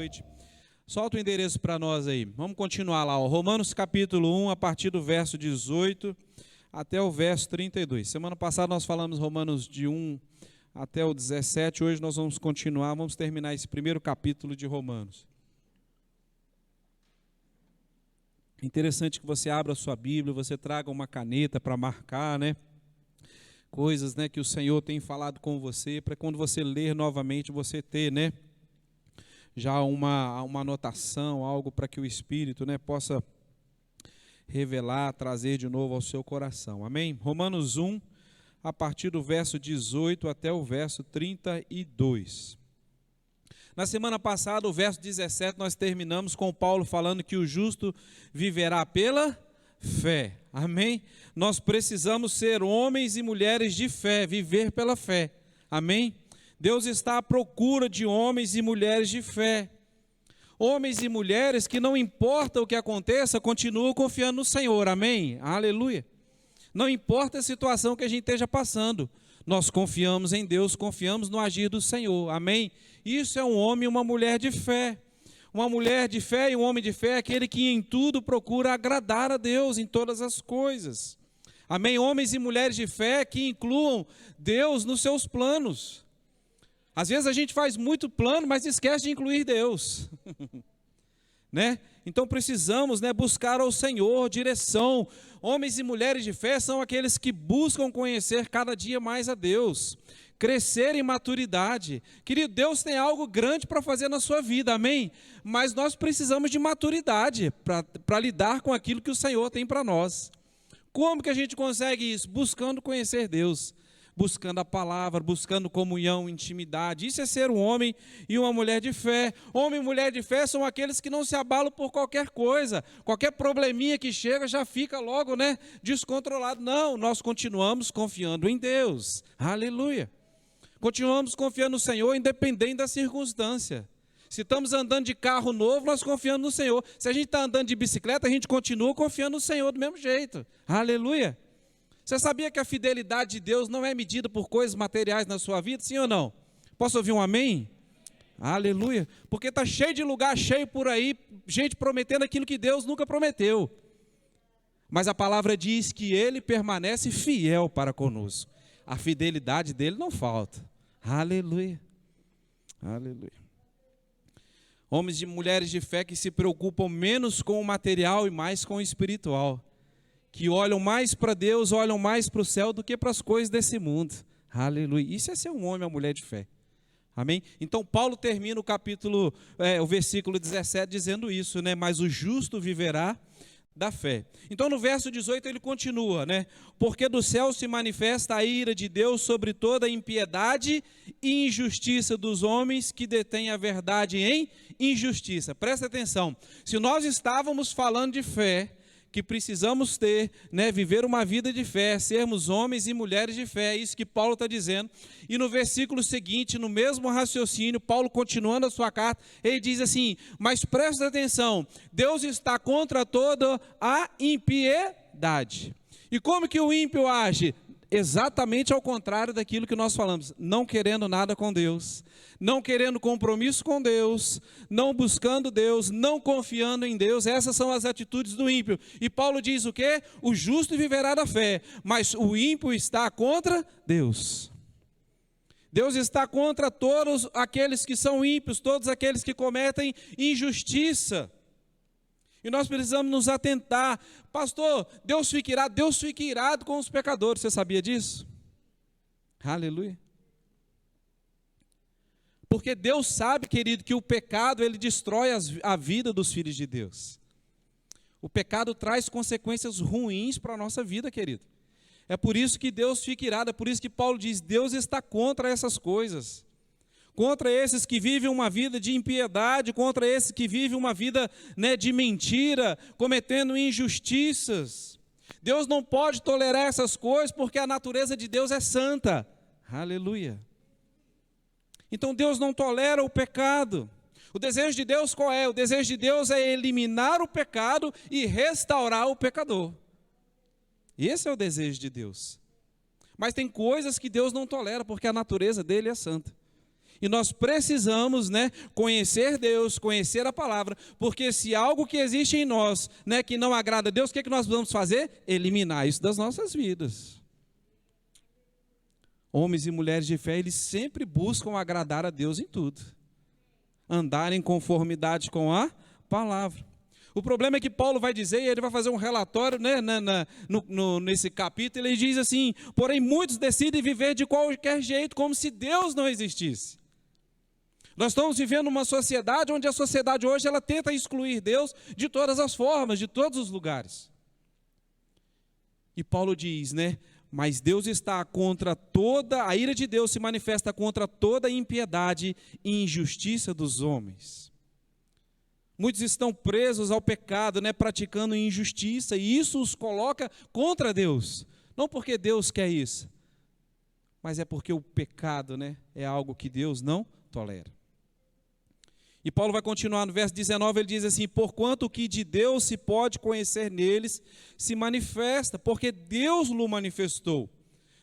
noite. Solta o endereço para nós aí. Vamos continuar lá, ó. Romanos capítulo 1, a partir do verso 18 até o verso 32. Semana passada nós falamos Romanos de 1 até o 17. Hoje nós vamos continuar, vamos terminar esse primeiro capítulo de Romanos. Interessante que você abra a sua Bíblia, você traga uma caneta para marcar, né? Coisas, né, que o Senhor tem falado com você, para quando você ler novamente, você ter, né, já uma anotação, algo para que o Espírito, né, possa revelar, trazer de novo ao seu coração. Amém? Romanos 1, a partir do verso 18 até o verso 32. Na semana passada, o verso 17, nós terminamos com Paulo falando que o justo viverá pela fé. Amém? Nós precisamos ser homens e mulheres de fé, viver pela fé. Amém? Deus está à procura de homens e mulheres de fé. Homens e mulheres que não importa o que aconteça, continuam confiando no Senhor. Amém? Aleluia. Não importa a situação que a gente esteja passando, nós confiamos em Deus, confiamos no agir do Senhor. Amém? Isso é um homem e uma mulher de fé. Uma mulher de fé e um homem de fé é aquele que em tudo procura agradar a Deus em todas as coisas. Amém? Homens e mulheres de fé que incluam Deus nos seus planos. Às vezes a gente faz muito plano, mas esquece de incluir Deus. Né? Então precisamos, né, buscar ao Senhor direção. Homens e mulheres de fé são aqueles que buscam conhecer cada dia mais a Deus. Crescer em maturidade. Querido, Deus tem algo grande para fazer na sua vida, amém? Mas nós precisamos de maturidade para lidar com aquilo que o Senhor tem para nós. Como que a gente consegue isso? Buscando conhecer Deus, buscando a palavra, buscando comunhão, intimidade. Isso é ser um homem e uma mulher de fé. Homem e mulher de fé são aqueles que não se abalam por qualquer coisa. Qualquer probleminha que chega já fica logo, né, descontrolado. Não, nós continuamos confiando em Deus. Aleluia. Continuamos confiando no Senhor, independente da circunstância. Se estamos andando de carro novo, nós confiamos no Senhor. Se a gente está andando de bicicleta, a gente continua confiando no Senhor do mesmo jeito. Aleluia. Você sabia que a fidelidade de Deus não é medida por coisas materiais na sua vida? Sim ou não? Posso ouvir um amém? Aleluia. Porque está cheio de lugar cheio por aí, gente prometendo aquilo que Deus nunca prometeu. Mas a palavra diz que Ele permanece fiel para conosco. A fidelidade dele não falta. Aleluia. Aleluia. Homens e mulheres de fé que se preocupam menos com o material e mais com o espiritual. Que olham mais para Deus, olham mais para o céu do que para as coisas desse mundo. Aleluia. Isso é ser um homem ou uma mulher de fé. Amém? Então Paulo termina o versículo 17 dizendo isso, né? Mas o justo viverá da fé. Então no verso 18 ele continua, né? Porque do céu se manifesta a ira de Deus sobre toda a impiedade e injustiça dos homens que detêm a verdade em injustiça. Presta atenção. Se nós estávamos falando de fé, que precisamos ter, né, viver uma vida de fé, sermos homens e mulheres de fé, é isso que Paulo está dizendo. E no versículo seguinte, no mesmo raciocínio, Paulo continuando a sua carta, ele diz assim, mas presta atenção, Deus está contra toda a impiedade. E como que o ímpio age? Exatamente ao contrário daquilo que nós falamos, não querendo nada com Deus, não querendo compromisso com Deus, não buscando Deus, não confiando em Deus. Essas são as atitudes do ímpio. E Paulo diz o quê? O justo viverá da fé, mas o ímpio está contra Deus. Deus está contra todos aqueles que são ímpios, todos aqueles que cometem injustiça. E nós precisamos nos atentar. Pastor, Deus fica irado com os pecadores. Você sabia disso? Aleluia. Porque Deus sabe, querido, que o pecado, ele destrói a vida dos filhos de Deus. O pecado traz consequências ruins para a nossa vida, querido. É por isso que Deus fica irado, é por isso que Paulo diz, Deus está contra essas coisas. Contra esses que vivem uma vida de impiedade, contra esses que vivem uma vida, né, de mentira, cometendo injustiças. Deus não pode tolerar essas coisas porque a natureza de Deus é santa. Aleluia. Então Deus não tolera o pecado. O desejo de Deus qual é? O desejo de Deus é eliminar o pecado e restaurar o pecador. Esse é o desejo de Deus. Mas tem coisas que Deus não tolera porque a natureza dele é santa. E nós precisamos, né, conhecer Deus, conhecer a palavra, porque se algo que existe em nós, né, que não agrada a Deus, o que nós vamos fazer? Eliminar isso das nossas vidas. Homens e mulheres de fé, eles sempre buscam agradar a Deus em tudo. Andar em conformidade com a palavra. O problema é que Paulo vai dizer, e ele vai fazer um relatório, né, nesse capítulo, ele diz assim: porém muitos decidem viver de qualquer jeito, como se Deus não existisse. Nós estamos vivendo uma sociedade onde a sociedade hoje ela tenta excluir Deus de todas as formas, de todos os lugares. E Paulo diz, né, mas Deus está contra toda, a ira de Deus se manifesta contra toda a impiedade e injustiça dos homens. Muitos estão presos ao pecado, né, praticando injustiça, e isso os coloca contra Deus. Não porque Deus quer isso, mas é porque o pecado, né, é algo que Deus não tolera. E Paulo vai continuar no verso 19, ele diz assim: porquanto o que de Deus se pode conhecer neles, se manifesta, porque Deus o manifestou.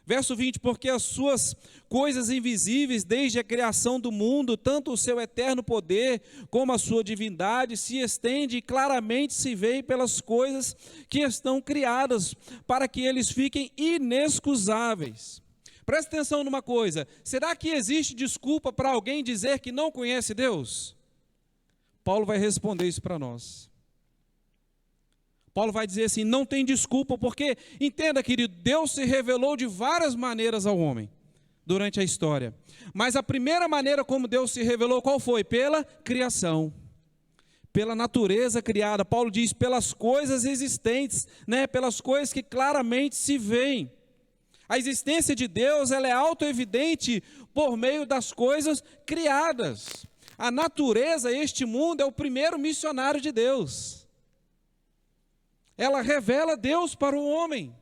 Verso 20, porque as suas coisas invisíveis, desde a criação do mundo, tanto o seu eterno poder, como a sua divindade, se estende e claramente se vê pelas coisas que estão criadas, para que eles fiquem inexcusáveis. Presta atenção numa coisa, será que existe desculpa para alguém dizer que não conhece Deus? Paulo vai responder isso para nós. Paulo vai dizer assim, não tem desculpa, porque, entenda querido, Deus se revelou de várias maneiras ao homem, durante a história. Mas a primeira maneira como Deus se revelou, qual foi? Pela criação, pela natureza criada. Paulo diz, pelas coisas existentes, né? Pelas coisas que claramente se veem. A existência de Deus, ela é autoevidente por meio das coisas criadas. A natureza, este mundo, é o primeiro missionário de Deus. Ela revela Deus para o homem.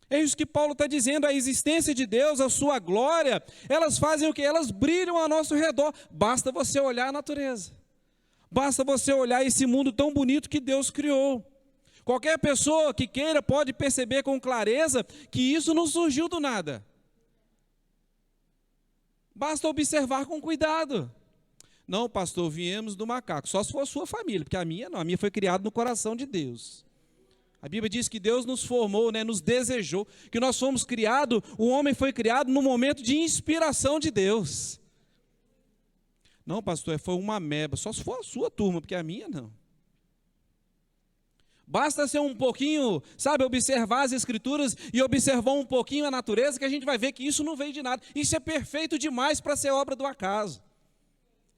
É isso que Paulo está dizendo, a existência de Deus, a sua glória, elas fazem o que? Elas brilham ao nosso redor. Basta você olhar a natureza. Basta você olhar esse mundo tão bonito que Deus criou. Qualquer pessoa que queira pode perceber com clareza que isso não surgiu do nada. Basta observar com cuidado. Não, pastor, viemos do macaco, só se for a sua família, porque a minha não, a minha foi criada no coração de Deus. A Bíblia diz que Deus nos formou, né, nos desejou, que nós fomos criados, o homem foi criado no momento de inspiração de Deus. Não, pastor, foi uma ameba, só se for a sua turma, porque a minha não. Basta ser um pouquinho, sabe, observar as Escrituras e observar um pouquinho a natureza, que a gente vai ver que isso não veio de nada. Isso é perfeito demais para ser obra do acaso.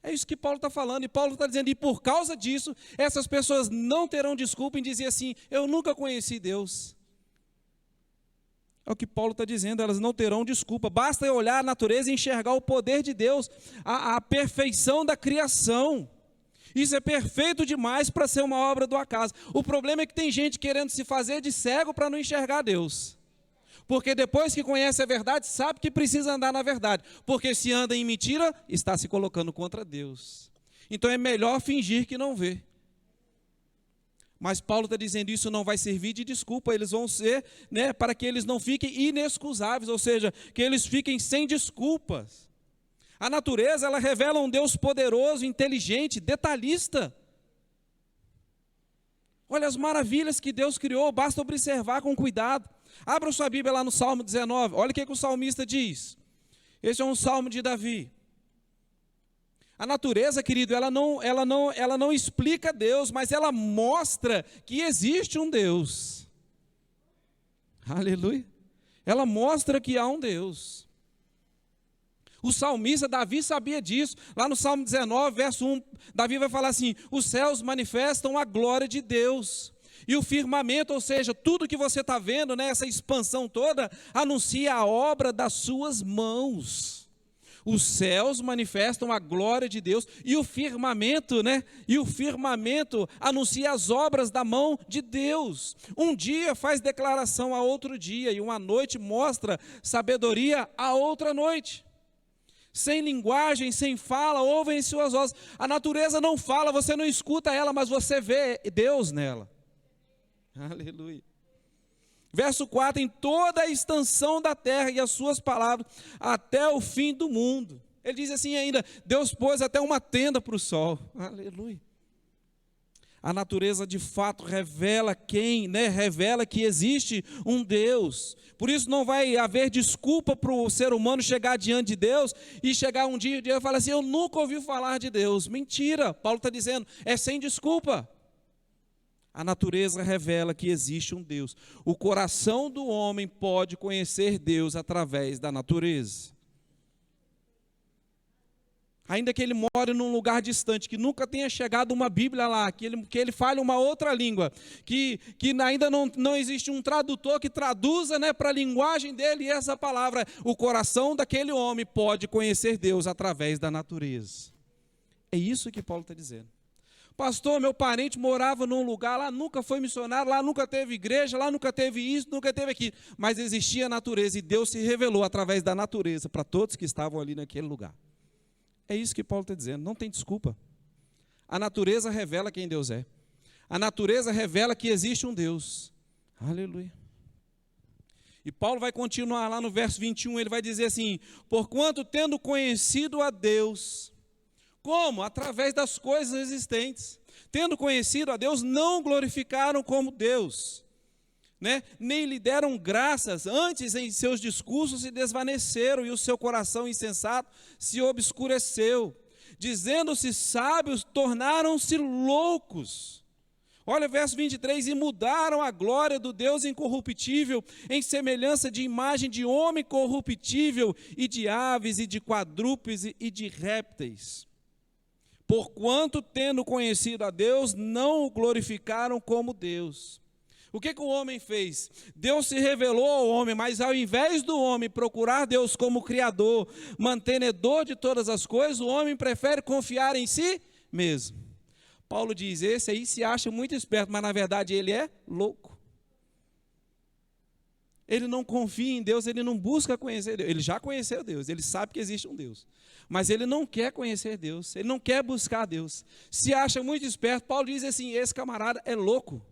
É isso que Paulo está falando, e Paulo está dizendo, e por causa disso, essas pessoas não terão desculpa em dizer assim, eu nunca conheci Deus. É o que Paulo está dizendo, elas não terão desculpa, basta olhar a natureza e enxergar o poder de Deus, a perfeição da criação. Isso é perfeito demais para ser uma obra do acaso. O problema é que tem gente querendo se fazer de cego para não enxergar Deus. Porque depois que conhece a verdade, sabe que precisa andar na verdade. Porque se anda em mentira, está se colocando contra Deus. Então é melhor fingir que não vê. Mas Paulo está dizendo, isso não vai servir de desculpa. Eles vão ser, né, para que eles não fiquem inexcusáveis, ou seja, que eles fiquem sem desculpas. A natureza, ela revela um Deus poderoso, inteligente, detalhista. Olha as maravilhas que Deus criou, basta observar com cuidado. Abra sua Bíblia lá no Salmo 19, olha o que o salmista diz. Esse é um salmo de Davi. A natureza, querido, ela não explica Deus, mas ela mostra que existe um Deus. Aleluia. Ela mostra que há um Deus. O salmista Davi sabia disso. Lá no Salmo 19, verso 1, Davi vai falar assim, os céus manifestam a glória de Deus. E o firmamento, ou seja, tudo que você está vendo, né, essa expansão toda, anuncia a obra das suas mãos. Os céus manifestam a glória de Deus e o firmamento, né? E o firmamento anuncia as obras da mão de Deus. Um dia faz declaração a outro dia e uma noite mostra sabedoria a outra noite. Sem linguagem, sem fala, ouvem suas vozes. A natureza não fala, você não escuta ela, mas você vê Deus nela. Aleluia. Verso 4, em toda a extensão da terra e as suas palavras, até o fim do mundo. Ele diz assim ainda: Deus pôs até uma tenda para o sol. Aleluia. A natureza de fato revela revela que existe um Deus. Por isso não vai haver desculpa para o ser humano chegar diante de Deus e chegar um dia e falar assim: eu nunca ouvi falar de Deus. Mentira, Paulo está dizendo, é sem desculpa. A natureza revela que existe um Deus. O coração do homem pode conhecer Deus através da natureza. Ainda que ele more num lugar distante, que nunca tenha chegado uma Bíblia lá, que ele fale uma outra língua, que ainda não existe um tradutor que traduza, para a linguagem dele essa palavra, o coração daquele homem pode conhecer Deus através da natureza. É isso que Paulo está dizendo. Pastor, meu parente morava num lugar, lá nunca foi missionário, lá nunca teve igreja, lá nunca teve isso, nunca teve aquilo, mas existia a natureza e Deus se revelou através da natureza para todos que estavam ali naquele lugar. É isso que Paulo está dizendo, não tem desculpa. A natureza revela quem Deus é. A natureza revela que existe um Deus. Aleluia. E Paulo vai continuar lá no verso 21, ele vai dizer assim: porquanto tendo conhecido a Deus, como? Através das coisas existentes. Tendo conhecido a Deus, não glorificaram como Deus, nem lhe deram graças, antes em seus discursos se desvaneceram e o seu coração insensato se obscureceu. Dizendo-se sábios, tornaram-se loucos. Olha o verso 23, e mudaram a glória do Deus incorruptível em semelhança de imagem de homem corruptível e de aves e de quadrúpedes e de répteis. Porquanto, tendo conhecido a Deus, não o glorificaram como Deus. O que o homem fez? Deus se revelou ao homem, mas ao invés do homem procurar Deus como Criador, mantenedor de todas as coisas, o homem prefere confiar em si mesmo. Paulo diz, esse aí se acha muito esperto, mas na verdade ele é louco. Ele não confia em Deus, ele não busca conhecer Deus. Ele já conheceu Deus, ele sabe que existe um Deus. Mas ele não quer conhecer Deus, ele não quer buscar Deus. Se acha muito esperto, Paulo diz assim, esse camarada é louco.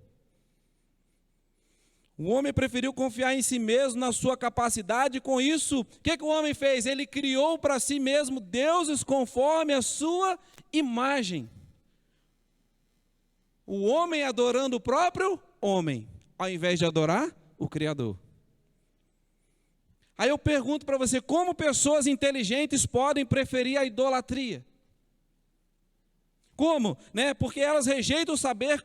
O homem preferiu confiar em si mesmo, na sua capacidade, e com isso, o que o homem fez? Ele criou para si mesmo deuses conforme a sua imagem. O homem adorando o próprio homem, ao invés de adorar o Criador. Aí eu pergunto para você, como pessoas inteligentes podem preferir a idolatria? Como? Porque elas rejeitam saber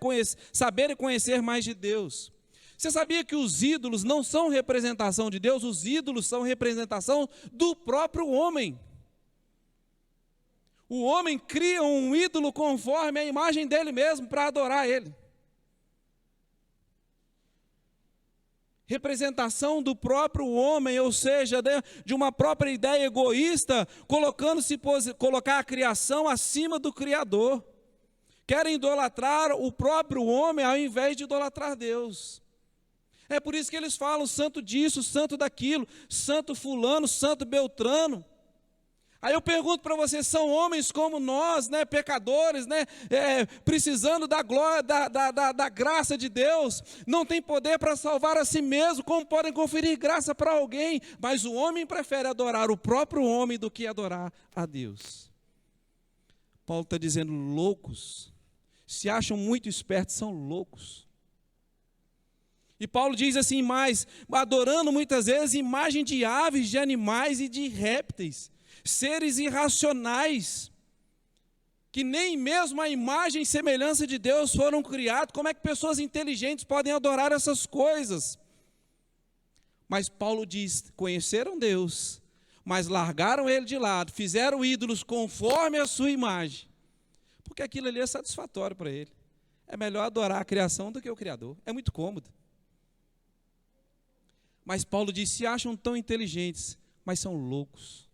e conhecer mais de Deus. Você sabia que os ídolos não são representação de Deus? Os ídolos são representação do próprio homem. O homem cria um ídolo conforme a imagem dele mesmo para adorar ele. Representação do próprio homem, ou seja, de uma própria ideia egoísta, colocar a criação acima do Criador. Querem idolatrar o próprio homem ao invés de idolatrar Deus. É por isso que eles falam santo disso, santo daquilo, santo fulano, santo beltrano. Aí eu pergunto para você, são homens como nós, pecadores, precisando da glória, da graça de Deus, não tem poder para salvar a si mesmo, como podem conferir graça para alguém? Mas o homem prefere adorar o próprio homem do que adorar a Deus. Paulo está dizendo, loucos, se acham muito espertos, são loucos. E Paulo diz assim mais, adorando muitas vezes imagem de aves, de animais e de répteis, seres irracionais, que nem mesmo a imagem e semelhança de Deus foram criados. Como é que pessoas inteligentes podem adorar essas coisas? Mas Paulo diz, conheceram Deus, mas largaram ele de lado, fizeram ídolos conforme a sua imagem, porque aquilo ali é satisfatório para ele. É melhor adorar a criação do que o Criador, é muito cômodo. Mas Paulo diz, se acham tão inteligentes, mas são loucos.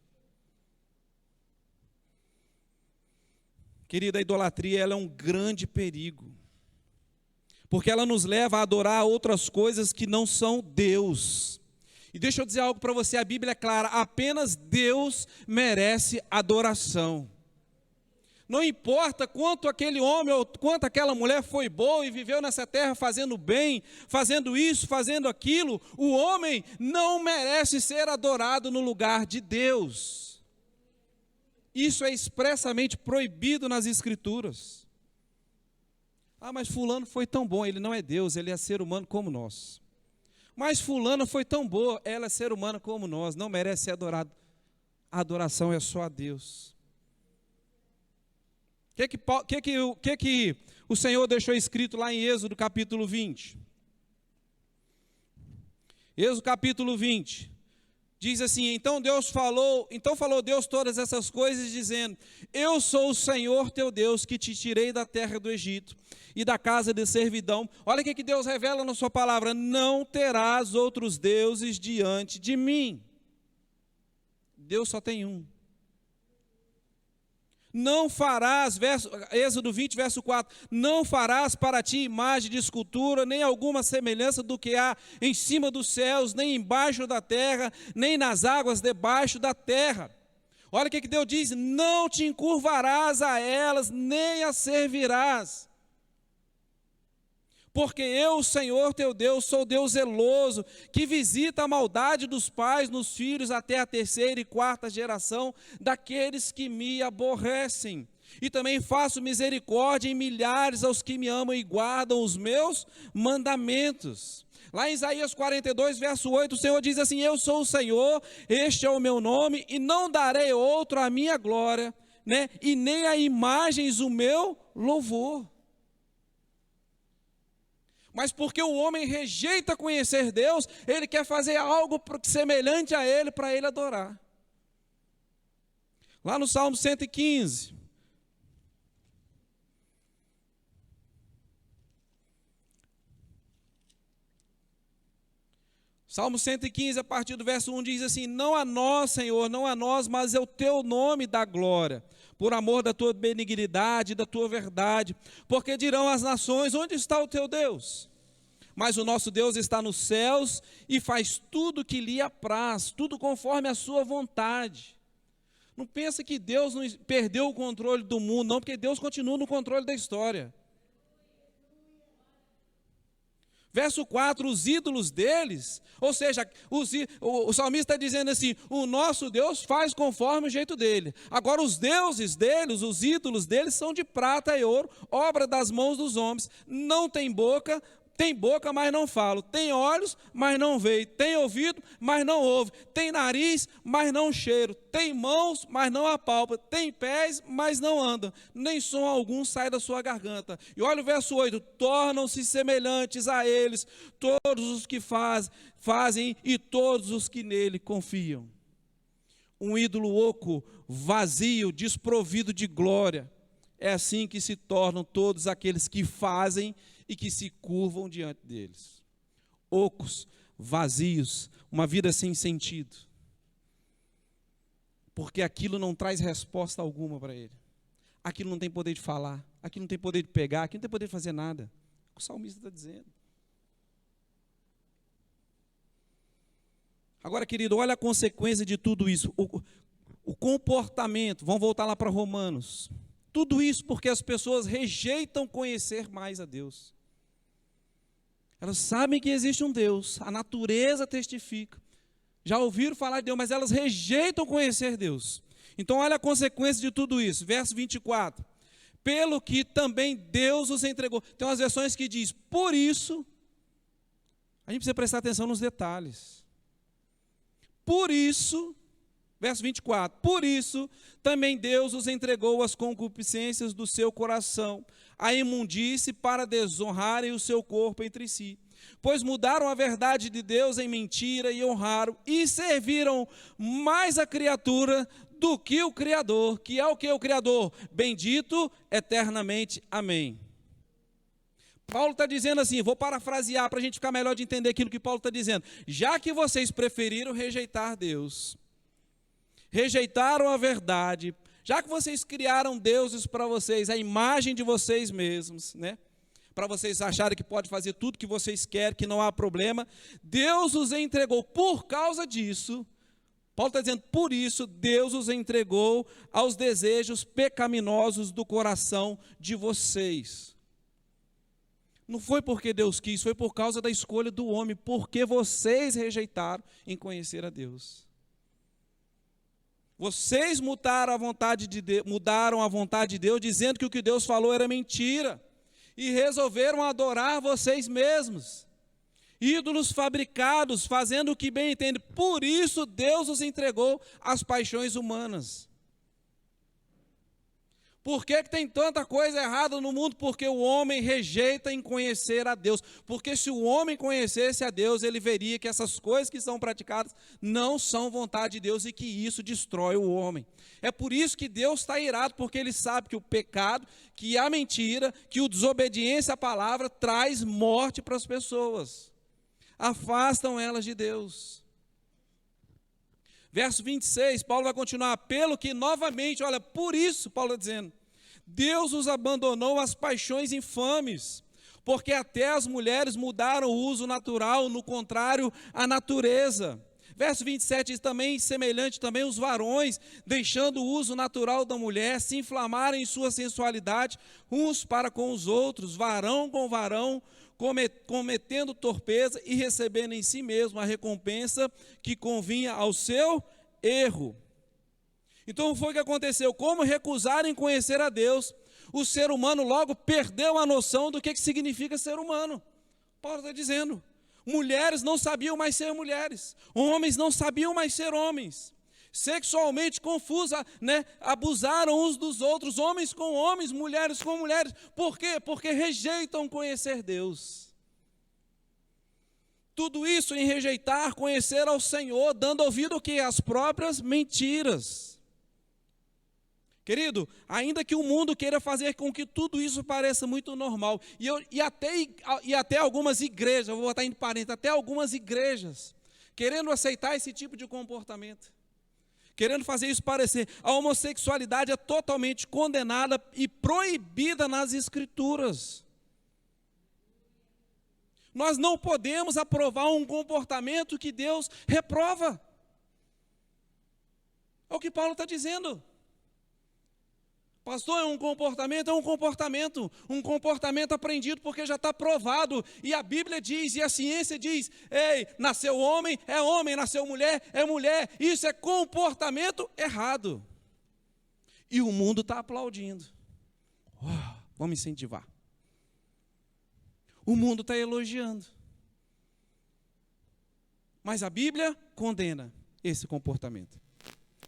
Querida, a idolatria ela é um grande perigo, porque ela nos leva a adorar outras coisas que não são Deus. E deixa eu dizer algo para você, a Bíblia é clara, apenas Deus merece adoração. Não importa quanto aquele homem ou quanto aquela mulher foi boa e viveu nessa terra fazendo bem, fazendo isso, fazendo aquilo, o homem não merece ser adorado no lugar de Deus. Isso é expressamente proibido nas Escrituras. Ah, mas fulano foi tão bom. Ele não é Deus, ele é ser humano como nós. Mas fulano foi tão boa, ela é ser humana como nós, não merece ser adorado. A adoração é só a Deus. O que o Senhor deixou escrito lá em Êxodo capítulo 20? Êxodo capítulo 20. Diz assim, então falou Deus todas essas coisas, dizendo, eu sou o Senhor teu Deus, que te tirei da terra do Egito, e da casa de servidão. Olha o que Deus revela na sua palavra, não terás outros deuses diante de mim. Deus só tem um. Não farás, Êxodo 20, verso 4, não farás para ti imagem de escultura, nem alguma semelhança do que há em cima dos céus, nem embaixo da terra, nem nas águas debaixo da terra. Olha o que Deus diz, não te encurvarás a elas, nem as servirás. Porque eu, Senhor teu Deus, sou Deus zeloso, que visita a maldade dos pais nos filhos até a terceira e quarta geração daqueles que me aborrecem. E também faço misericórdia em milhares aos que me amam e guardam os meus mandamentos. Lá em Isaías 42, verso 8, o Senhor diz assim, eu sou o Senhor, este é o meu nome, e não darei outro a minha glória, né? E nem a imagens o meu louvor. Mas porque o homem rejeita conhecer Deus, ele quer fazer algo semelhante a ele, para ele adorar. Lá no Salmo 115. Salmo 115, a partir do verso 1, diz assim, não a nós, Senhor, não a nós, mas é o teu nome da glória, por amor da tua benignidade e da tua verdade, porque dirão as nações, onde está o teu Deus? Mas o nosso Deus está nos céus e faz tudo que lhe apraz, tudo conforme a sua vontade. Não pensa que Deus não perdeu o controle do mundo, não, porque Deus continua no controle da história. Verso 4, os ídolos deles, ou seja, o salmista está dizendo assim, o nosso Deus faz conforme o jeito dele. Agora os deuses deles, os ídolos deles são de prata e ouro, obra das mãos dos homens, não tem boca, mas não fala, tem olhos, mas não vê, tem ouvido, mas não ouve, tem nariz, mas não cheiro, tem mãos, mas não apalpa, tem pés, mas não anda, nem som algum sai da sua garganta. E olha o verso 8, tornam-se semelhantes a eles, todos os que fazem e todos os que nele confiam. Um ídolo oco, vazio, desprovido de glória, é assim que se tornam todos aqueles que fazem e que se curvam diante deles. Ocos, vazios, uma vida sem sentido. Porque aquilo não traz resposta alguma para ele. Aquilo não tem poder de falar, aquilo não tem poder de pegar, aquilo não tem poder de fazer nada. O salmista está dizendo. Agora, querido, olha a consequência de tudo isso. O comportamento, vamos voltar lá para Romanos. Tudo isso porque as pessoas rejeitam conhecer mais a Deus. Elas sabem que existe um Deus, a natureza testifica. Já ouviram falar de Deus, mas elas rejeitam conhecer Deus. Então olha a consequência de tudo isso, verso 24. Pelo que também Deus os entregou. Tem umas versões que diz, por isso, a gente precisa prestar atenção nos detalhes. Por isso, verso 24, por isso também Deus os entregou às concupiscências do seu coração, a imundície para desonrarem o seu corpo entre si. Pois mudaram a verdade de Deus em mentira e honraram, e serviram mais a criatura do que o Criador, que é o que o Criador? Bendito eternamente. Amém. Paulo está dizendo assim, vou parafrasear para a gente ficar melhor de entender aquilo que Paulo está dizendo. Já que vocês preferiram rejeitar Deus, rejeitaram a verdade, já que vocês criaram deuses para vocês, a imagem de vocês mesmos, né? Para vocês acharem que pode fazer tudo que vocês querem, que não há problema, Deus os entregou. Por causa disso, Paulo está dizendo, por isso Deus os entregou aos desejos pecaminosos do coração de vocês. Não foi porque Deus quis, foi por causa da escolha do homem, porque vocês rejeitaram em conhecer a Deus. Vocês mudaram a vontade de Deus, dizendo que o que Deus falou era mentira, e resolveram adorar vocês mesmos, ídolos fabricados, fazendo o que bem entende. Por isso Deus os entregou às paixões humanas. Por que tem tanta coisa errada no mundo? Porque o homem rejeita em conhecer a Deus. Porque se o homem conhecesse a Deus, ele veria que essas coisas que são praticadas não são vontade de Deus e que isso destrói o homem. É por isso que Deus está irado, porque Ele sabe que o pecado, que a mentira, que o desobediência à palavra traz morte para as pessoas. Afastam elas de Deus. Verso 26, Paulo vai continuar, pelo que novamente, olha, por isso, Paulo está dizendo, Deus os abandonou às paixões infames, porque até as mulheres mudaram o uso natural, no contrário à natureza. Verso 27 diz também, semelhante também os varões, deixando o uso natural da mulher, se inflamaram em sua sensualidade, uns para com os outros, varão com varão, cometendo torpeza e recebendo em si mesmo a recompensa que convinha ao seu erro. Então foi o que aconteceu, como recusaram conhecer a Deus, o ser humano logo perdeu a noção do que significa ser humano. Paulo está dizendo, mulheres não sabiam mais ser mulheres, homens não sabiam mais ser homens, sexualmente confusa, abusaram uns dos outros, homens com homens, mulheres com mulheres. Por quê? Porque rejeitam conhecer Deus. Tudo isso em rejeitar conhecer ao Senhor, dando ouvido ao que? Às próprias mentiras. Querido, ainda que o mundo queira fazer com que tudo isso pareça muito normal, e até algumas igrejas, eu vou botar entre parênteses, até algumas igrejas, querendo aceitar esse tipo de comportamento, querendo fazer isso parecer, a homossexualidade é totalmente condenada e proibida nas Escrituras. Nós não podemos aprovar um comportamento que Deus reprova. É o que Paulo está dizendo. Pastor, é um comportamento aprendido porque já está provado, e a Bíblia diz, e a ciência diz, nasceu homem, nasceu mulher, é mulher, isso é comportamento errado, e o mundo está aplaudindo. Vamos incentivar, o mundo está elogiando, mas a Bíblia condena esse comportamento.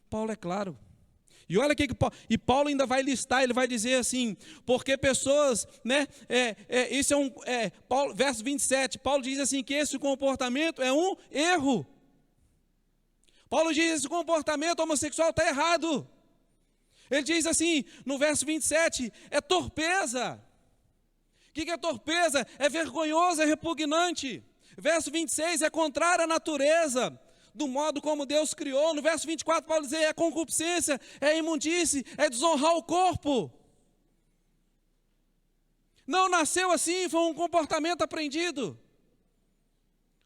Paulo é claro. E olha que Paulo ainda vai listar, ele vai dizer assim, porque pessoas, verso 27, Paulo diz assim, que esse comportamento é um erro. Paulo diz, esse comportamento homossexual está errado. Ele diz assim, no verso 27, é torpeza. O que é torpeza? É vergonhoso, é repugnante. Verso 26, é contrário à natureza, do modo como Deus criou. No verso 24, Paulo diz, é concupiscência, é imundície, é desonrar o corpo. Não nasceu assim, foi um comportamento aprendido.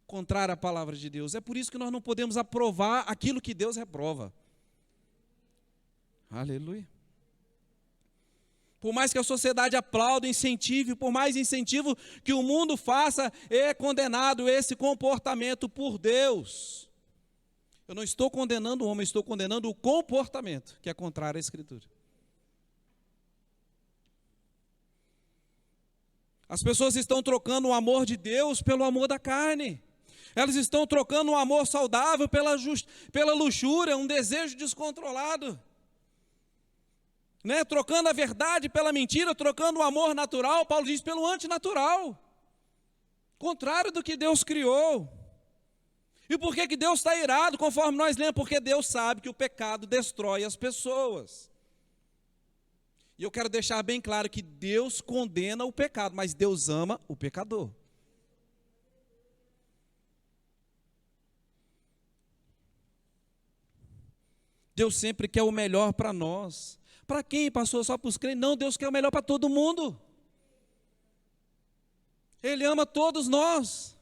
Contrário à palavra de Deus. É por isso que nós não podemos aprovar aquilo que Deus reprova. Aleluia. Por mais que a sociedade aplaude, incentive, por mais incentivo que o mundo faça, é condenado esse comportamento por Deus. Eu não estou condenando o homem, estou condenando o comportamento, que é contrário à Escritura. As pessoas estão trocando o amor de Deus pelo amor da carne. Elas estão trocando um amor saudável pela luxúria, um desejo descontrolado. Trocando a verdade pela mentira, trocando o amor natural, Paulo diz, pelo antinatural. Contrário do que Deus criou. E por que Deus está irado, conforme nós lemos? Porque Deus sabe que o pecado destrói as pessoas. E eu quero deixar bem claro que Deus condena o pecado, mas Deus ama o pecador. Deus sempre quer o melhor para nós. Para quem? Passou só para os crentes? Não, Deus quer o melhor para todo mundo. Ele ama todos nós.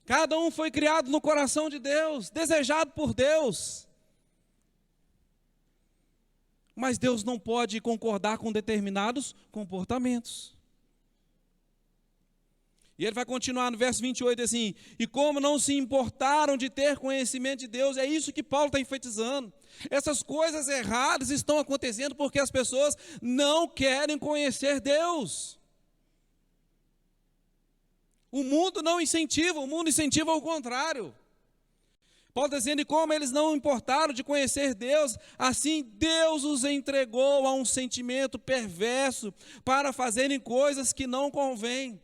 Cada um foi criado no coração de Deus, desejado por Deus. Mas Deus não pode concordar com determinados comportamentos. E ele vai continuar no verso 28 assim: e como não se importaram de ter conhecimento de Deus, é isso que Paulo está enfatizando. Essas coisas erradas estão acontecendo porque as pessoas não querem conhecer Deus. O mundo não incentiva, o mundo incentiva ao contrário. Paulo está dizendo, e como eles não importaram de conhecer Deus, assim Deus os entregou a um sentimento perverso para fazerem coisas que não convêm.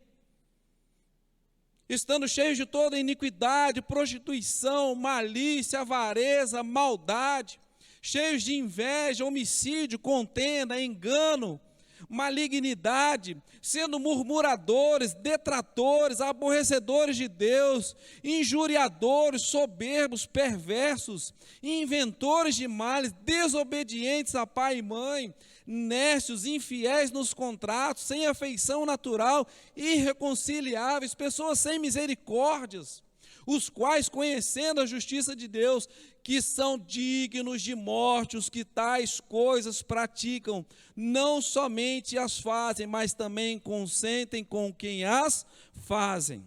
Estando cheios de toda iniquidade, prostituição, malícia, avareza, maldade, cheios de inveja, homicídio, contenda, engano, malignidade, sendo murmuradores, detratores, aborrecedores de Deus, injuriadores, soberbos, perversos, inventores de males, desobedientes a pai e mãe, nércios, infiéis nos contratos, sem afeição natural, irreconciliáveis, pessoas sem misericórdias, os quais, conhecendo a justiça de Deus, que são dignos de morte, os que tais coisas praticam, não somente as fazem, mas também consentem com quem as fazem.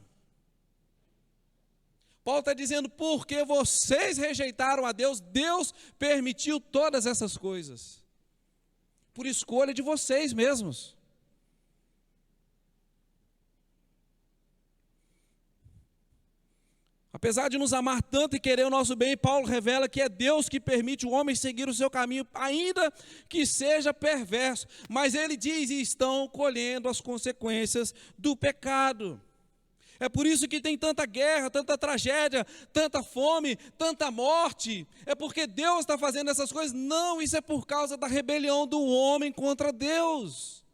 Paulo está dizendo, porque vocês rejeitaram a Deus, Deus permitiu todas essas coisas, por escolha de vocês mesmos. Apesar de nos amar tanto e querer o nosso bem, Paulo revela que é Deus que permite o homem seguir o seu caminho, ainda que seja perverso. Mas ele diz, e estão colhendo as consequências do pecado. É por isso que tem tanta guerra, tanta tragédia, tanta fome, tanta morte. É porque Deus está fazendo essas coisas? Não, isso é por causa da rebelião do homem contra Deus.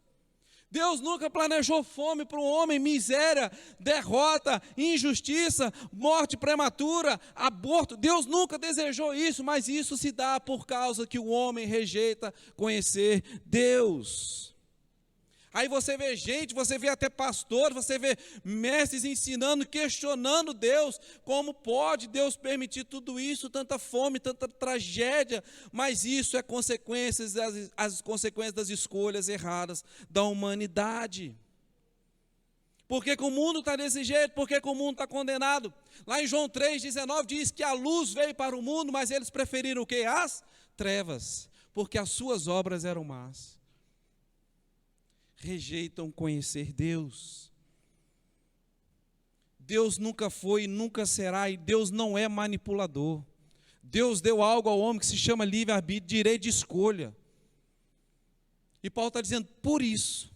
Deus nunca planejou fome para o homem, miséria, derrota, injustiça, morte prematura, aborto. Deus nunca desejou isso, mas isso se dá por causa que o homem rejeita conhecer Deus. Aí você vê gente, você vê até pastores, você vê mestres ensinando, questionando Deus, como pode Deus permitir tudo isso, tanta fome, tanta tragédia, mas isso é as consequências das escolhas erradas da humanidade. Por que que o mundo está desse jeito? Por que que o mundo está condenado? Lá em João 3,19 diz que a luz veio para o mundo, mas eles preferiram o quê? As trevas, porque as suas obras eram más. Rejeitam conhecer Deus. Deus nunca foi e nunca será, e Deus não é manipulador. Deus deu algo ao homem que se chama livre-arbítrio, direito de escolha. E Paulo está dizendo, por isso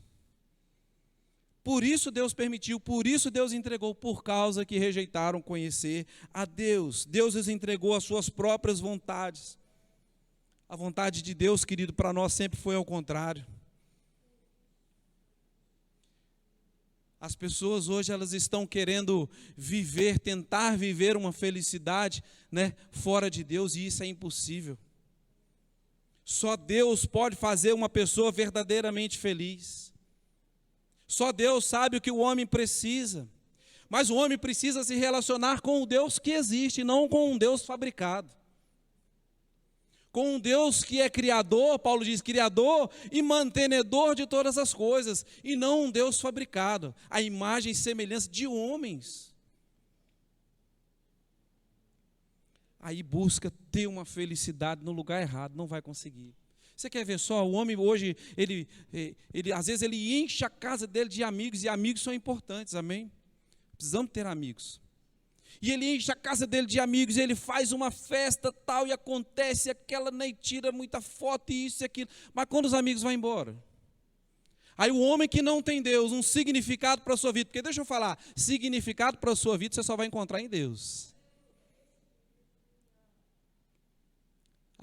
Deus permitiu, por isso Deus entregou, por causa que rejeitaram conhecer a Deus. Deus lhes entregou as suas próprias vontades. A vontade de Deus, querido, para nós sempre foi ao contrário. As pessoas hoje elas estão querendo viver, tentar viver uma felicidade, fora de Deus, e isso é impossível. Só Deus pode fazer uma pessoa verdadeiramente feliz. Só Deus sabe o que o homem precisa. Mas o homem precisa se relacionar com o Deus que existe, não com um Deus fabricado. Com um Deus que é criador, Paulo diz, criador e mantenedor de todas as coisas, e não um Deus fabricado, a imagem e semelhança de homens. Aí busca ter uma felicidade no lugar errado, não vai conseguir. Você quer ver só, o homem hoje, ele às vezes ele enche a casa dele de amigos, e amigos são importantes, amém? Precisamos ter amigos. E ele enche a casa dele de amigos, e ele faz uma festa tal, e acontece aquela, tira muita foto, e isso e aquilo. Mas quando os amigos vão embora? Aí o homem que não tem Deus, um significado para a sua vida, porque deixa eu falar, significado para a sua vida você só vai encontrar em Deus.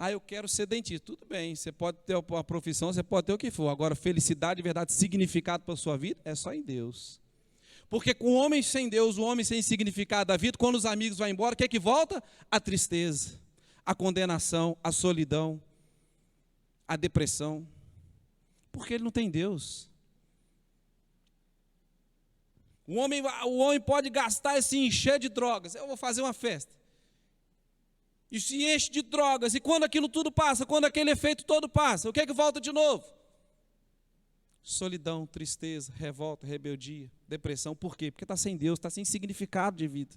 Eu quero ser dentista, tudo bem, você pode ter a profissão, você pode ter o que for, agora felicidade, verdade, significado para a sua vida, é só em Deus. Porque com o homem sem Deus, o homem sem significado da vida, quando os amigos vão embora, o que é que volta? A tristeza, a condenação, a solidão, a depressão. Porque ele não tem Deus. O homem pode gastar e se encher de drogas. Eu vou fazer uma festa. E se enche de drogas. E quando aquilo tudo passa, quando aquele efeito todo passa, o que é que volta de novo? Solidão, tristeza, revolta, rebeldia, depressão. Por quê? Porque está sem Deus, está sem significado de vida.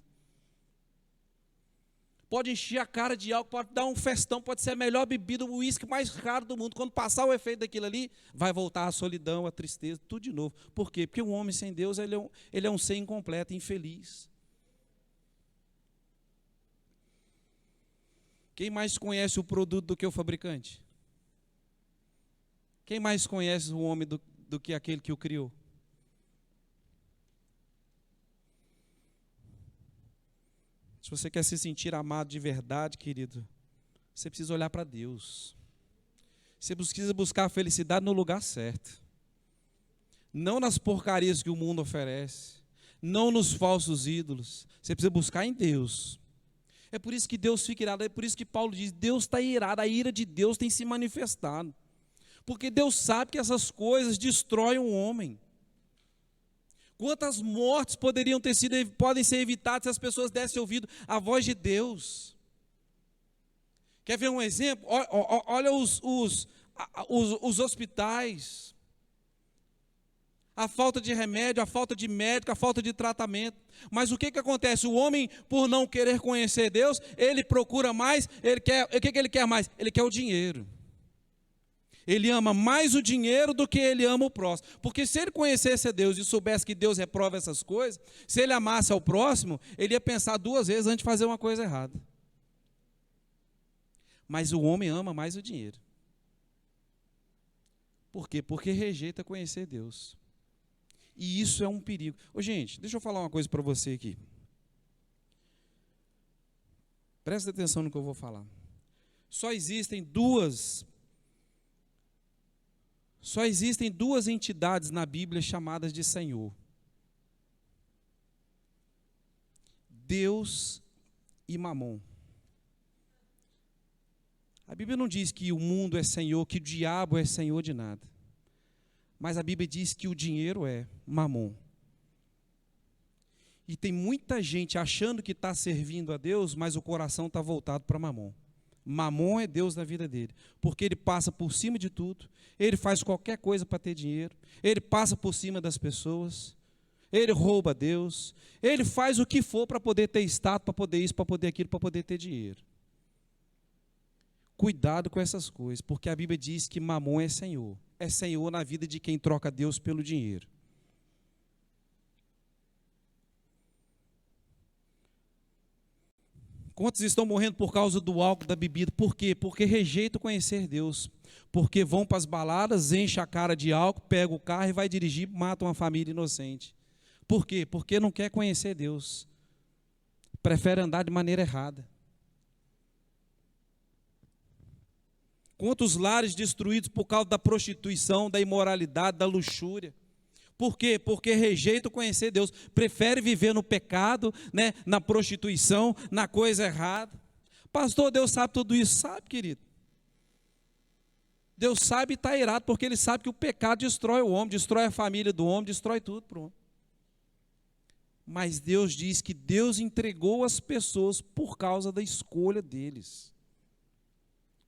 Pode encher a cara de álcool, pode dar um festão, pode ser a melhor bebida, o uísque mais caro do mundo. Quando passar o efeito daquilo ali, vai voltar a solidão, a tristeza, tudo de novo. Por quê? Porque um homem sem Deus, ele é um ser incompleto, infeliz. Quem mais conhece o produto do que o fabricante? Quem mais conhece o homem do que aquele que o criou? Se você quer se sentir amado de verdade, querido, você precisa olhar para Deus. Você precisa buscar a felicidade no lugar certo. Não nas porcarias que o mundo oferece. Não nos falsos ídolos. Você precisa buscar em Deus. É por isso que Deus fica irado. É por isso que Paulo diz, Deus está irado. A ira de Deus tem se manifestado. Porque Deus sabe que essas coisas destroem o homem. Quantas mortes podem ser evitadas se as pessoas dessem ouvido à voz de Deus? Quer ver um exemplo? Olha os hospitais. A falta de remédio, a falta de médico, a falta de tratamento. Mas o que acontece? O homem, por não querer conhecer Deus, ele procura mais, o que ele quer mais? Ele quer o dinheiro. Ele ama mais o dinheiro do que ele ama o próximo. Porque se ele conhecesse a Deus e soubesse que Deus reprova essas coisas, se ele amasse ao próximo, ele ia pensar 2 vezes antes de fazer uma coisa errada. Mas o homem ama mais o dinheiro. Por quê? Porque rejeita conhecer Deus. E isso é um perigo. Ô, gente, deixa eu falar uma coisa para você aqui. Presta atenção no que eu vou falar. Só existem duas entidades na Bíblia chamadas de Senhor. Deus e Mamon. A Bíblia não diz que o mundo é senhor, que o diabo é senhor de nada. Mas a Bíblia diz que o dinheiro é Mamon. E tem muita gente achando que está servindo a Deus, mas o coração está voltado para Mamon. Mamon é Deus na vida dele, porque ele passa por cima de tudo, ele faz qualquer coisa para ter dinheiro, ele passa por cima das pessoas, ele rouba Deus, ele faz o que for para poder ter status, para poder isso, para poder aquilo, para poder ter dinheiro. Cuidado com essas coisas, porque a Bíblia diz que Mamon é Senhor na vida de quem troca Deus pelo dinheiro. Quantos estão morrendo por causa do álcool, da bebida? Por quê? Porque rejeitam conhecer Deus. Porque vão para as baladas, enchem a cara de álcool, pegam o carro e vai dirigir, matam uma família inocente. Por quê? Porque não quer conhecer Deus. Prefere andar de maneira errada. Quantos lares destruídos por causa da prostituição, da imoralidade, da luxúria? Por quê? Porque rejeita conhecer Deus, prefere viver no pecado, né, na prostituição, na coisa errada. Pastor, Deus sabe tudo isso? Sabe, querido. Deus sabe e está irado, porque Ele sabe que o pecado destrói o homem, destrói a família do homem, destrói tudo para o homem. Mas Deus diz que Deus entregou as pessoas por causa da escolha deles.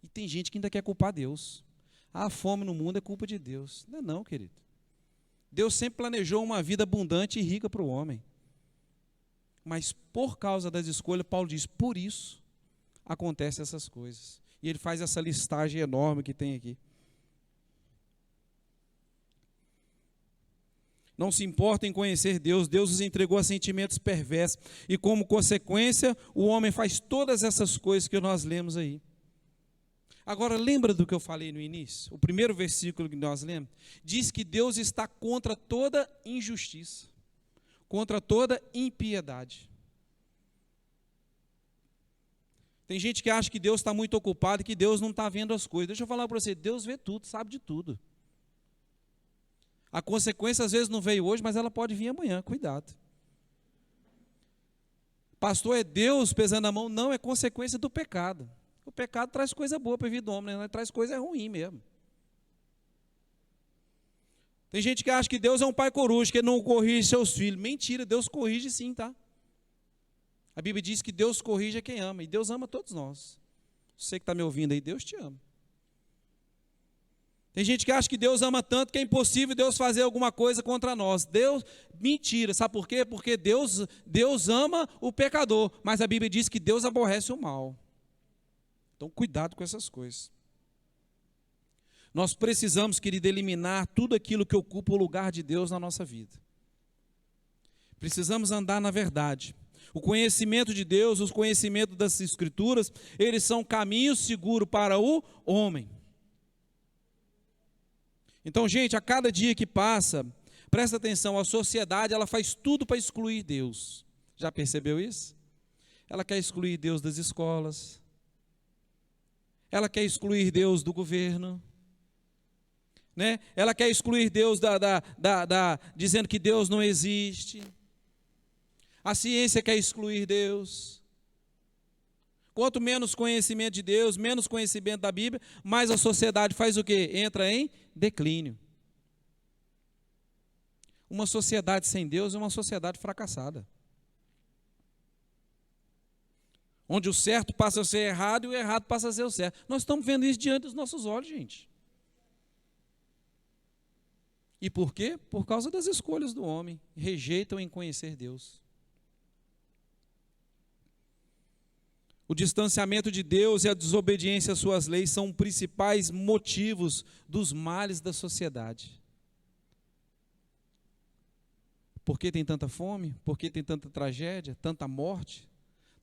E tem gente que ainda quer culpar Deus. A fome no mundo é culpa de Deus. Não é não, querido. Deus sempre planejou uma vida abundante e rica para o homem. Mas por causa das escolhas, Paulo diz, por isso acontecem essas coisas. E ele faz essa listagem enorme que tem aqui. Não se importa em conhecer Deus, Deus os entregou a sentimentos perversos. E como consequência, o homem faz todas essas coisas que nós lemos aí. Agora, lembra do que eu falei no início? O primeiro versículo que nós lemos diz que Deus está contra toda injustiça, contra toda impiedade. Tem gente que acha que Deus está muito ocupado e que Deus não está vendo as coisas. Deixa eu falar para você, Deus vê tudo, sabe de tudo. A consequência às vezes não veio hoje, mas ela pode vir amanhã, cuidado. Pastor, é Deus pesando a mão? Não, é consequência do pecado. O pecado traz coisa boa para a vida do homem, né? Traz coisa ruim mesmo. Tem gente que acha que Deus é um pai coruja, que não corrige seus filhos. Mentira, Deus corrige sim, tá? A Bíblia diz que Deus corrige quem ama, e Deus ama todos nós. Você que está me ouvindo aí, Deus te ama. Tem gente que acha que Deus ama tanto que é impossível Deus fazer alguma coisa contra nós. Deus, mentira, sabe por quê? Porque Deus ama o pecador, mas a Bíblia diz que Deus aborrece o mal. Então, cuidado com essas coisas. Nós precisamos, querido, eliminar tudo aquilo que ocupa o lugar de Deus na nossa vida. Precisamos andar na verdade. O conhecimento de Deus, o conhecimento das Escrituras, eles são caminho seguro para o homem. Então, gente, a cada dia que passa, presta atenção, a sociedade ela faz tudo para excluir Deus. Já percebeu isso? Ela quer excluir Deus das escolas. Ela quer excluir Deus do governo. Né? Ela quer excluir Deus dizendo que Deus não existe. A ciência quer excluir Deus. Quanto menos conhecimento de Deus, menos conhecimento da Bíblia, mais a sociedade faz o quê? Entra em declínio. Uma sociedade sem Deus é uma sociedade fracassada. Onde o certo passa a ser errado e o errado passa a ser o certo. Nós estamos vendo isso diante dos nossos olhos, gente. E por quê? Por causa das escolhas do homem. Rejeitam em conhecer Deus. O distanciamento de Deus e a desobediência às suas leis são os principais motivos dos males da sociedade. Por que tem tanta fome? Por que tem tanta tragédia, tanta morte,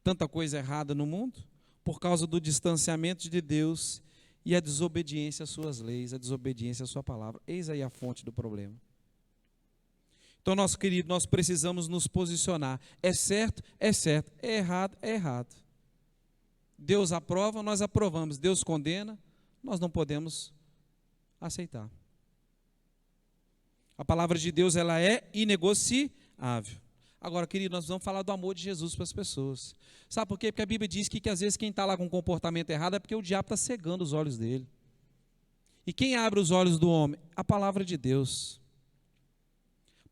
tanta coisa errada no mundo? Por causa do distanciamento de Deus e a desobediência às suas leis, a desobediência à sua palavra. Eis aí a fonte do problema. Então, nosso querido, nós precisamos nos posicionar. É certo, é certo. É errado, é errado. Deus aprova, nós aprovamos. Deus condena, nós não podemos aceitar. A palavra de Deus, ela é inegociável. Agora, querido, nós vamos falar do amor de Jesus para as pessoas. Sabe por quê? Porque a Bíblia diz que às vezes quem está lá com um comportamento errado é porque o diabo está cegando os olhos dele. E quem abre os olhos do homem? A palavra de Deus.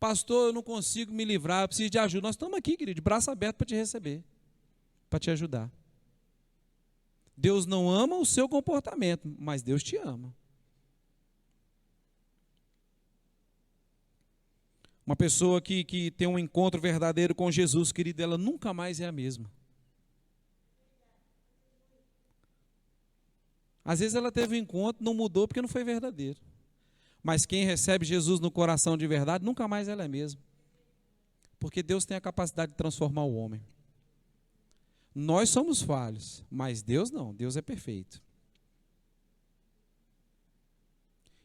Pastor, eu não consigo me livrar, eu preciso de ajuda. Nós estamos aqui, querido, de braço aberto para te receber, para te ajudar. Deus não ama o seu comportamento, mas Deus te ama. Uma pessoa que tem um encontro verdadeiro com Jesus, querido, ela nunca mais é a mesma. Às vezes ela teve um encontro, não mudou porque não foi verdadeiro. Mas quem recebe Jesus no coração de verdade, nunca mais ela é a mesma. Porque Deus tem a capacidade de transformar o homem. Nós somos falhos, mas Deus não, Deus é perfeito.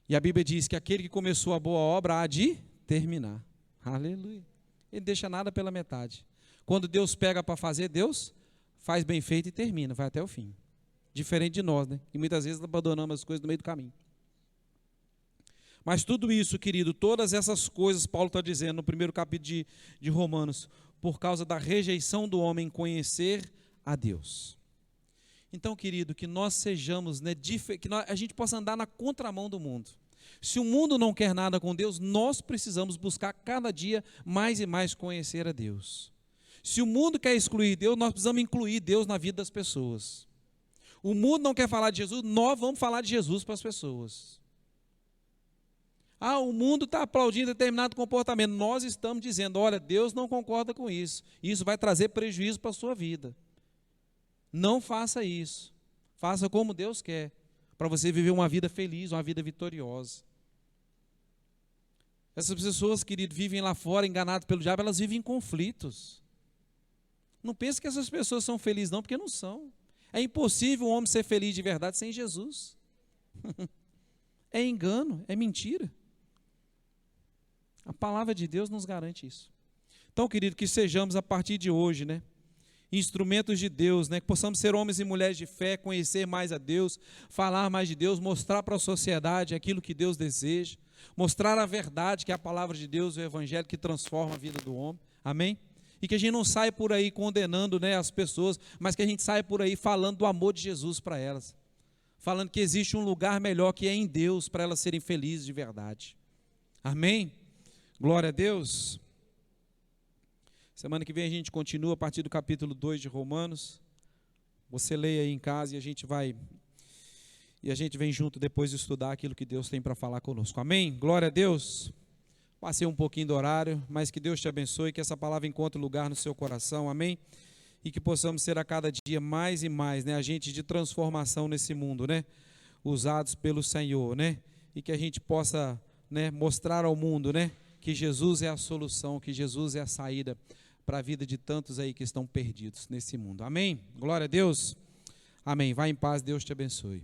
E a Bíblia diz que aquele que começou a boa obra há de terminar. Aleluia. Ele deixa nada pela metade. Quando Deus pega para fazer, Deus faz bem feito e termina, vai até o fim. Diferente de nós, né? E muitas vezes abandonamos as coisas no meio do caminho. Mas tudo isso, querido, todas essas coisas, Paulo está dizendo no primeiro capítulo de Romanos, por causa da rejeição do homem em conhecer a Deus. Então, querido, que nós sejamos, né, a gente possa andar na contramão do mundo. Se o mundo não quer nada com Deus, nós precisamos buscar cada dia mais e mais conhecer a Deus. Se o mundo quer excluir Deus, nós precisamos incluir Deus na vida das pessoas. O mundo não quer falar de Jesus, nós vamos falar de Jesus para as pessoas. O mundo está aplaudindo determinado comportamento. Nós estamos dizendo, olha, Deus não concorda com isso. Isso vai trazer prejuízo para a sua vida. Não faça isso. Faça como Deus quer, para você viver uma vida feliz, uma vida vitoriosa. Essas pessoas, querido, vivem lá fora, enganadas pelo diabo, elas vivem em conflitos. Não pense que essas pessoas são felizes, não, porque não são. É impossível um homem ser feliz de verdade sem Jesus. É engano, é mentira. A palavra de Deus nos garante isso. Então, querido, que sejamos a partir de hoje, né, instrumentos de Deus, né, que possamos ser homens e mulheres de fé, conhecer mais a Deus, falar mais de Deus, mostrar para a sociedade aquilo que Deus deseja, mostrar a verdade, que é a palavra de Deus, o evangelho que transforma a vida do homem. Amém? E que a gente não saia por aí condenando, né, as pessoas, mas que a gente saia por aí falando do amor de Jesus para elas. Falando que existe um lugar melhor que é em Deus para elas serem felizes de verdade. Amém? Glória a Deus. Semana que vem a gente continua a partir do capítulo 2 de Romanos. Você leia aí em casa e a gente vai e a gente vem junto depois de estudar aquilo que Deus tem para falar conosco. Amém? Glória a Deus. Passei um pouquinho do horário, mas que Deus te abençoe, que essa palavra encontre lugar no seu coração. Amém? E que possamos ser a cada dia mais e mais, né, agentes de transformação nesse mundo, né, usados pelo Senhor, né, e que a gente possa, né, mostrar ao mundo, né, que Jesus é a solução, que Jesus é a saída para a vida de tantos aí que estão perdidos nesse mundo. Amém? Glória a Deus. Amém. Vai em paz, Deus te abençoe.